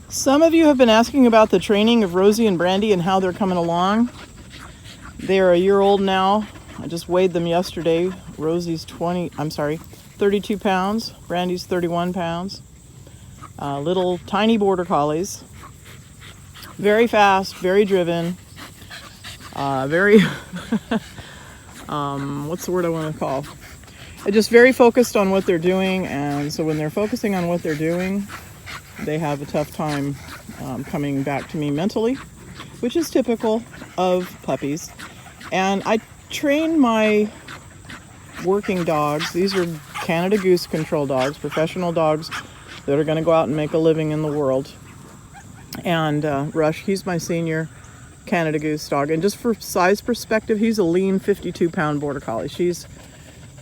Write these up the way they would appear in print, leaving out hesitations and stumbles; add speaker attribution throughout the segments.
Speaker 1: Some of you have been asking about the training of Rosie and Brandy and how they're coming along. They're a year old now. I just weighed them yesterday. Rosie's 32 pounds. Brandy's 31 pounds. Little tiny border collies. Very fast, very driven. Very, what's the word I want to call? Just very focused on what they're doing. And so when they're focusing on what they're doing, they have a tough time coming back to me mentally, which is typical of puppies. And I train my working dogs. These are Canada Goose control dogs, professional dogs that are going to go out and make a living in the world. And Rush, he's my senior Canada Goose dog. And just for size perspective, he's a lean 52-pound border collie. She's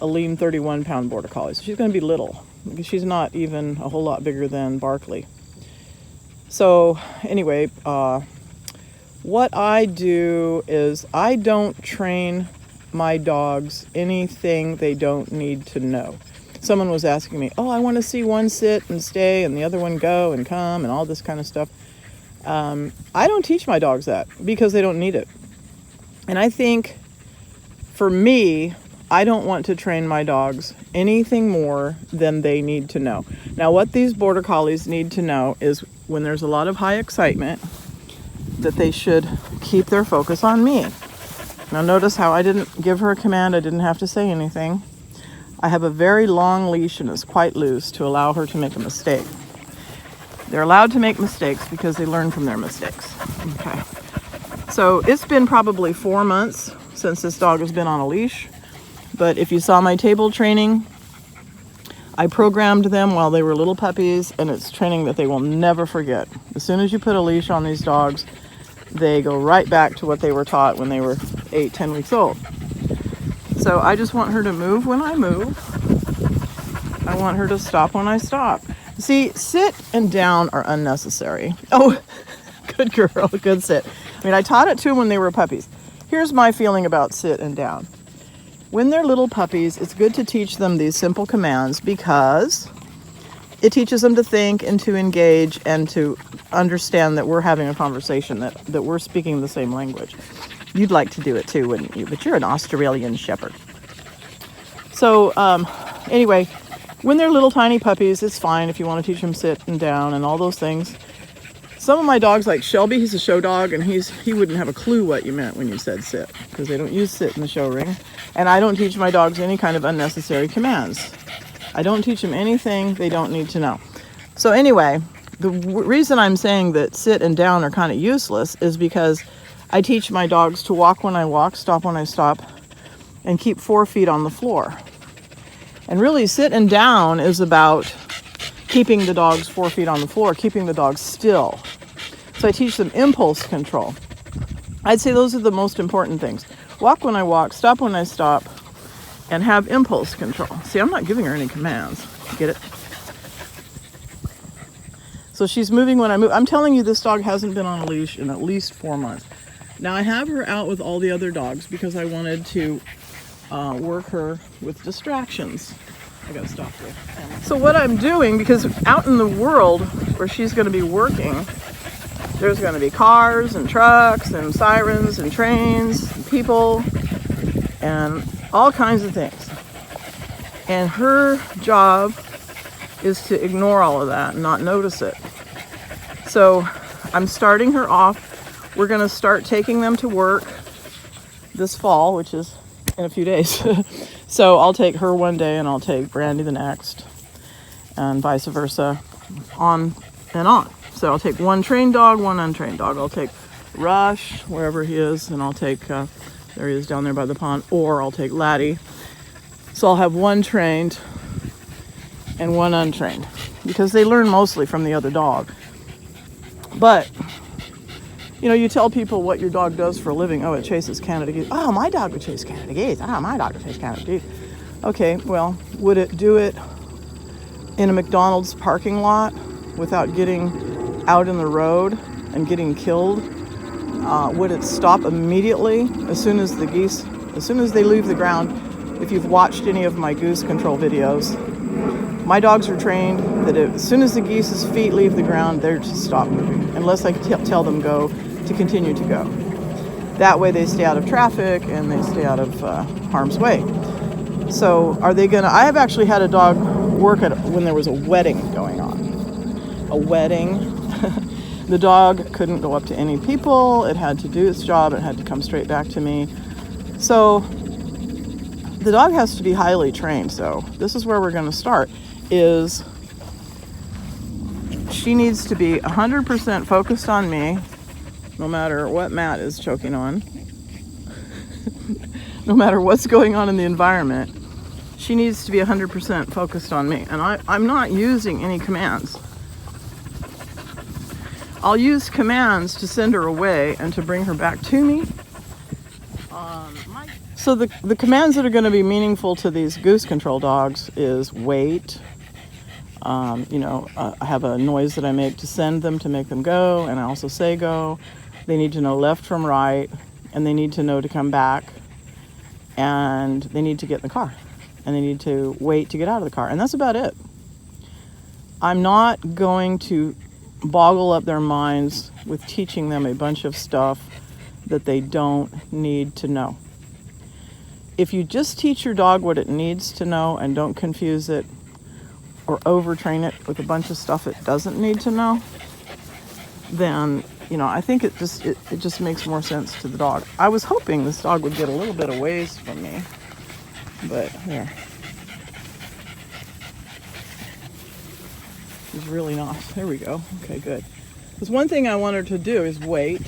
Speaker 1: a lean 31-pound border collie. So she's going to be little. She's not even a whole lot bigger than Barkley. So anyway, what I do is I don't train my dogs anything they don't need to know. Someone was asking me, I want to see one sit and stay and the other one go and come and all this kind of stuff. I don't teach my dogs that because they don't need it. And I think for me, I don't want to train my dogs anything more than they need to know. Now, what these border collies need to know is when there's a lot of high excitement, that they should keep their focus on me. Now, notice how I didn't give her a command. I didn't have to say anything. I have a very long leash and it's quite loose to allow her to make a mistake. They're allowed to make mistakes because they learn from their mistakes. Okay. So it's been probably 4 months since this dog has been on a leash. But if you saw my table training, I programmed them while they were little puppies, and it's training that they will never forget. As soon as you put a leash on these dogs, they go right back to what they were taught when they were 8-10 weeks old. So I just want her to move when I move. I want her to stop when I stop. See, sit and down are unnecessary. Oh, good girl, good sit. I mean, I taught it to them when they were puppies. Here's my feeling about sit and down. When they're little puppies, it's good to teach them these simple commands because it teaches them to think and to engage and to understand that we're having a conversation, that we're speaking the same language. You'd like to do it too, wouldn't you? But you're an Australian Shepherd. So anyway, when they're little tiny puppies, it's fine if you want to teach them sit and down and all those things. Some of my dogs, like Shelby, he's a show dog, and he wouldn't have a clue what you meant when you said sit, because they don't use sit in the show ring. And I don't teach my dogs any kind of unnecessary commands. I don't teach them anything they don't need to know. So anyway, the reason I'm saying that sit and down are kind of useless is because I teach my dogs to walk when I walk, stop when I stop, and keep 4 feet on the floor. And really, sit and down is about keeping the dogs 4 feet on the floor, keeping the dogs still. So I teach them impulse control. I'd say those are the most important things. Walk when I walk, stop when I stop, and have impulse control. See, I'm not giving her any commands. Get it? So she's moving when I move. I'm telling you, this dog hasn't been on a leash in at least 4 months. Now, I have her out with all the other dogs because I wanted to work her with distractions. I gotta stop there. So what I'm doing, because out in the world where she's gonna be working, there's gonna be cars and trucks and sirens and trains and people and all kinds of things. And her job is to ignore all of that and not notice it. So I'm starting her off. We're gonna start taking them to work this fall, which is in a few days. So I'll take her one day and I'll take Brandy the next, and vice versa, on and on. So I'll take one trained dog, one untrained dog. I'll take Rush, wherever he is, and I'll take, there he is down there by the pond, or I'll take Laddie. So I'll have one trained and one untrained, because they learn mostly from the other dog. But you know, you tell people what your dog does for a living. Oh, it chases Canada geese. Oh, my dog would chase Canada geese. Oh, my dog would chase Canada geese. Okay, well, would it do it in a McDonald's parking lot without getting out in the road and getting killed? Would it stop immediately as soon as they leave the ground? If you've watched any of my goose control videos, my dogs are trained that as soon as the geese's feet leave the ground, they're to stop moving, unless I tell them go, to continue to go. That way they stay out of traffic and they stay out of harm's way. So are they gonna, I have actually had a dog work at when there was a wedding going on. A wedding. The dog couldn't go up to any people. It had to do its job. It had to come straight back to me. So the dog has to be highly trained. So this is where we're going to start, is she needs to be 100% focused on me, no matter what Matt is choking on, no matter what's going on in the environment. She needs to be 100% focused on me. And I'm not using any commands. I'll use commands to send her away and to bring her back to me. So the commands that are going to be meaningful to these goose control dogs is wait. I have a noise that I make to send them, to make them go, and I also say go. They need to know left from right, and they need to know to come back, and they need to get in the car, and they need to wait to get out of the car, and that's about it. I'm not going to boggle up their minds with teaching them a bunch of stuff that they don't need to know. If you just teach your dog what it needs to know and don't confuse it or overtrain it with a bunch of stuff it doesn't need to know, then I think it just makes more sense to the dog. I was hoping this dog would get a little bit of ways from me, but here. He's really not. There we go. Okay, good. Because one thing I want her to do is wait,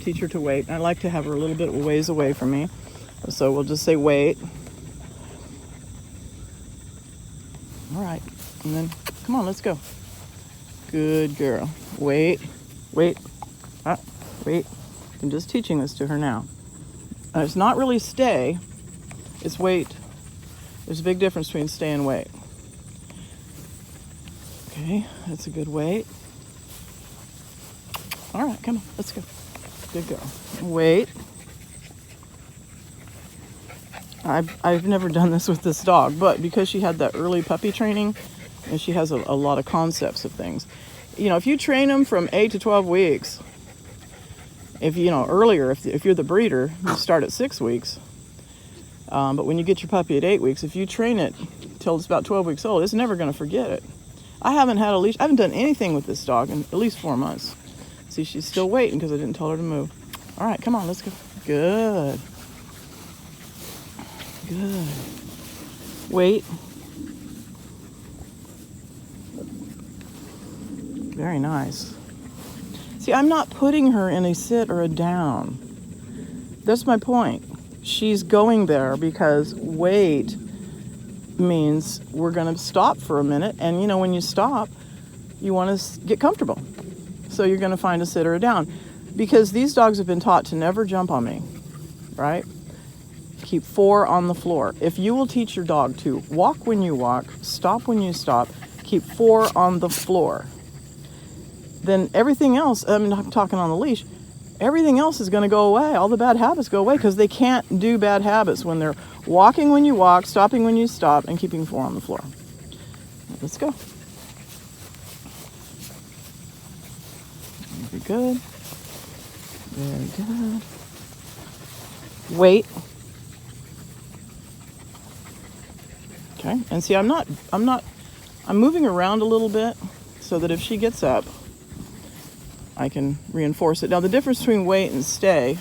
Speaker 1: teach her to wait. I like to have her a little bit ways away from me. So we'll just say wait. All right. And then, come on, let's go. Good girl. Wait. Wait. Wait. I'm just teaching this to her now. It's not really stay. It's wait. There's a big difference between stay and wait. Okay, that's a good wait. All right, come on, let's go. Good girl. Wait. I've never done this with this dog, but because she had that early puppy training, and she has a lot of concepts of things. If you train them from 8 to 12 weeks, earlier, if you're the breeder, you start at 6 weeks. But when you get your puppy at 8 weeks, if you train it till it's about 12 weeks old, it's never going to forget it. I haven't had a leash. I haven't done anything with this dog in at least 4 months. See, she's still waiting because I didn't tell her to move. All right, come on, let's go. Good. Good. Wait. Very nice. See, I'm not putting her in a sit or a down. That's my point. She's going there because wait means we're going to stop for a minute. And, when you stop, you want to get comfortable. So you're going to find a sit or a down. Because these dogs have been taught to never jump on me, right? Keep 4 on the floor. If you will teach your dog to walk when you walk, stop when you stop, keep 4 on the floor, then everything else, I'm talking on the leash, everything else is going to go away. All the bad habits go away because they can't do bad habits when they're walking when you walk, stopping when you stop, and keeping 4 on the floor. Let's go. Very good. Very good. Wait. Okay, and see, I'm moving around a little bit so that if she gets up, I can reinforce it. Now, the difference between wait and stay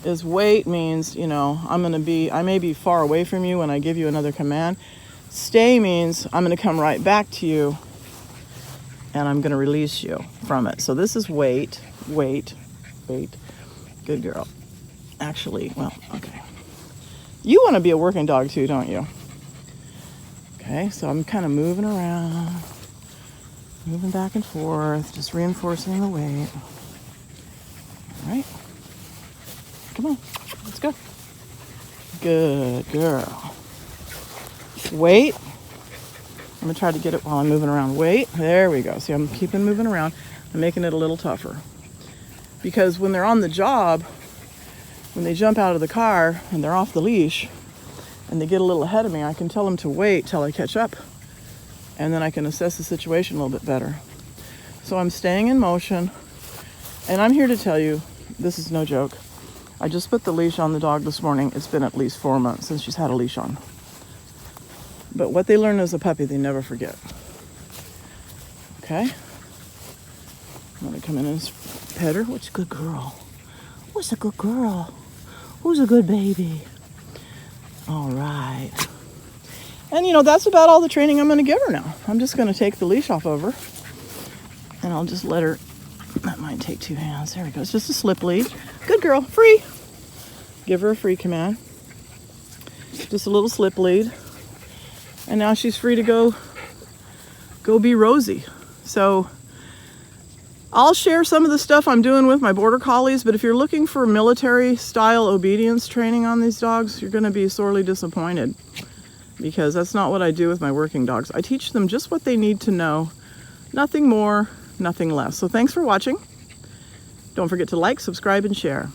Speaker 1: is wait means, I may be far away from you when I give you another command. Stay means I'm going to come right back to you and I'm going to release you from it. So this is wait, wait, wait. Good girl. Actually, okay. You want to be a working dog too, don't you? Okay, so I'm kind of moving around, moving back and forth, just reinforcing the weight. All right. Come on, let's go. Good girl. Wait. I'm going to try to get it while I'm moving around. Wait. There we go. See, I'm keeping moving around. I'm making it a little tougher. Because when they're on the job, when they jump out of the car and they're off the leash and they get a little ahead of me, I can tell them to wait till I catch up. and then I can assess the situation a little bit better. So I'm staying in motion, and I'm here to tell you, this is no joke. I just put the leash on the dog this morning. It's been at least 4 months since she's had a leash on. But what they learn as a puppy, they never forget. Okay? I'm gonna come in and pet her. What's a good girl? What's a good girl? Who's a good baby? All right. And that's about all the training I'm gonna give her now. I'm just gonna take the leash off of her, and I'll just let her, that might take 2 hands. There we go. It's just a slip lead. Good girl, free. Give her a free command. Just a little slip lead. And now she's free to go be Rosie. So I'll share some of the stuff I'm doing with my border collies, but if you're looking for military style obedience training on these dogs, you're gonna be sorely disappointed, because that's not what I do with my working dogs. I teach them just what they need to know, nothing more, nothing less. So thanks for watching. Don't forget to like, subscribe, and share.